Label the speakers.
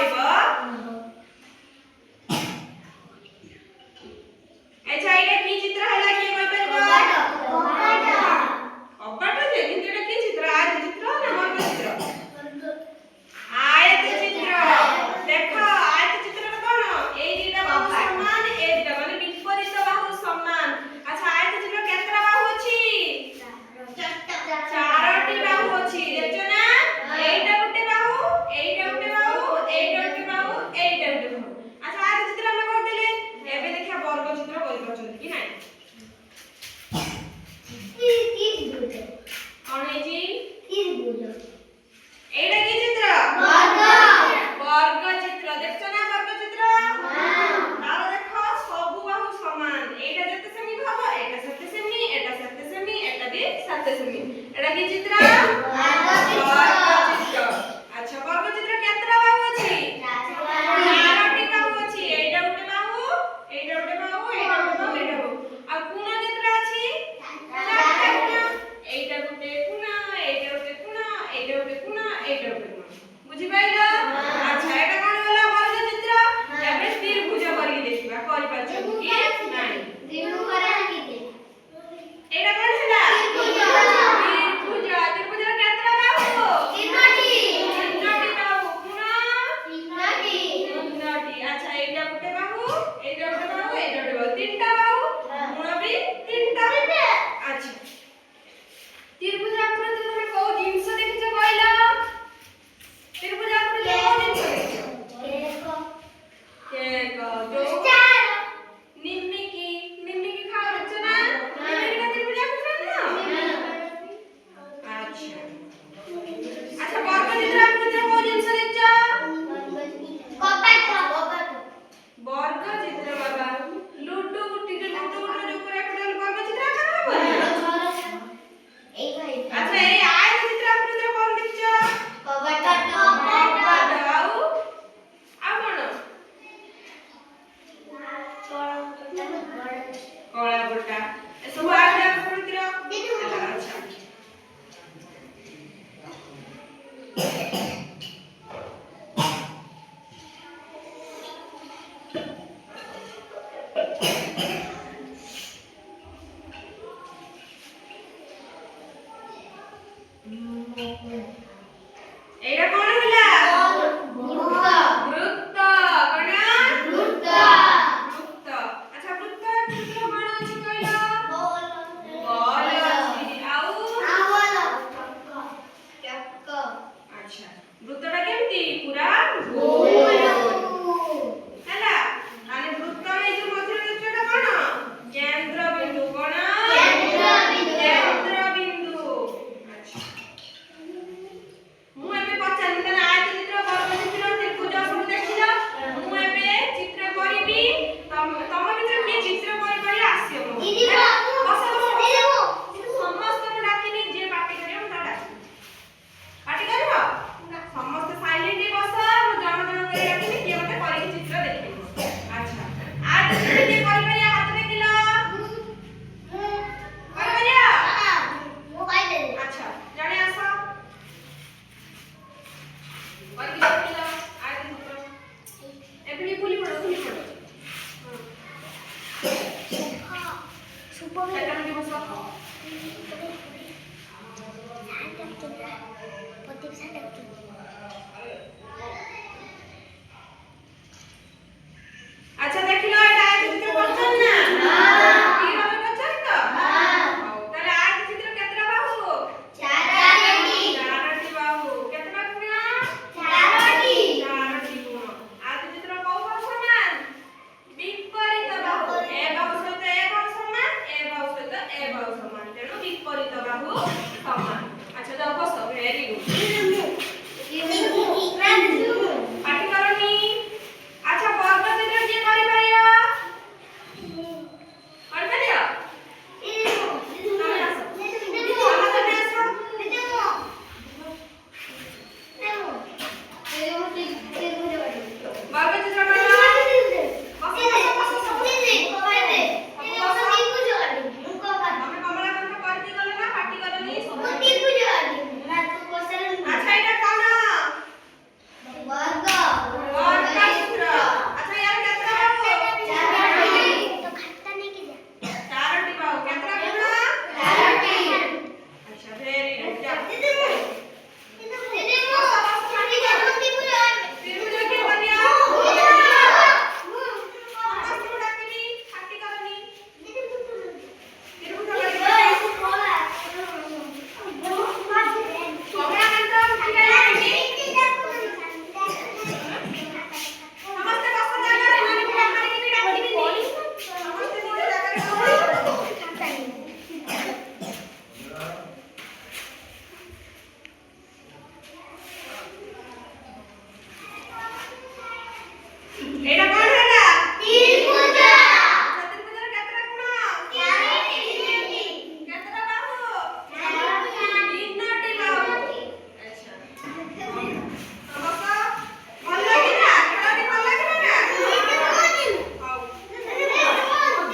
Speaker 1: କହିବ ଆଚ୍ଛା ଏଇଟା କି ଚିତ୍ର ହେଲା କିଏ କହିପାରିବ କବାଟ ଯେ କିନ୍ତୁ ଏଇଟା କି ଚିତ୍ର ଆୟତ ଚିତ୍ର ନା ବର୍ଗ ଚିତ୍ର ଆୟତ ଚିତ୍ର ଦେଖ ଆୟତ ଚିତ୍ରରେ କଣ ଏଇ ଦିଟା ବାହୁ ସମାନ ଏ ଦିଟା ମାନେ ବିପରୀତ ବାହୁ ସମାନ ଆଚ୍ଛା ଆୟତ ଚିତ୍ର କେତେଟା ବାହୁ ଅଛି ଚାରୋଟି ବାହୁ ଅଛି ଦେଖଛ ନା ଏଇଟା ଗୋଟେ ବାହୁ ଏଇଟା ଗୋଟେ ବାହୁ ଏଇଟା ଗୋଟେ ବାହୁ ଏଇଟା ଗୋଟେ ବାହୁ ଆଚ୍ଛା ଆୟତ ଚିତ୍ର ଆମେ କରିଦେଲେ ଏବେ ଦେଖିଆ ବର୍ଗ ଚିତ୍ର କରିପାରୁଛନ୍ତି କି ନାହିଁ ଏଇଟା କଣ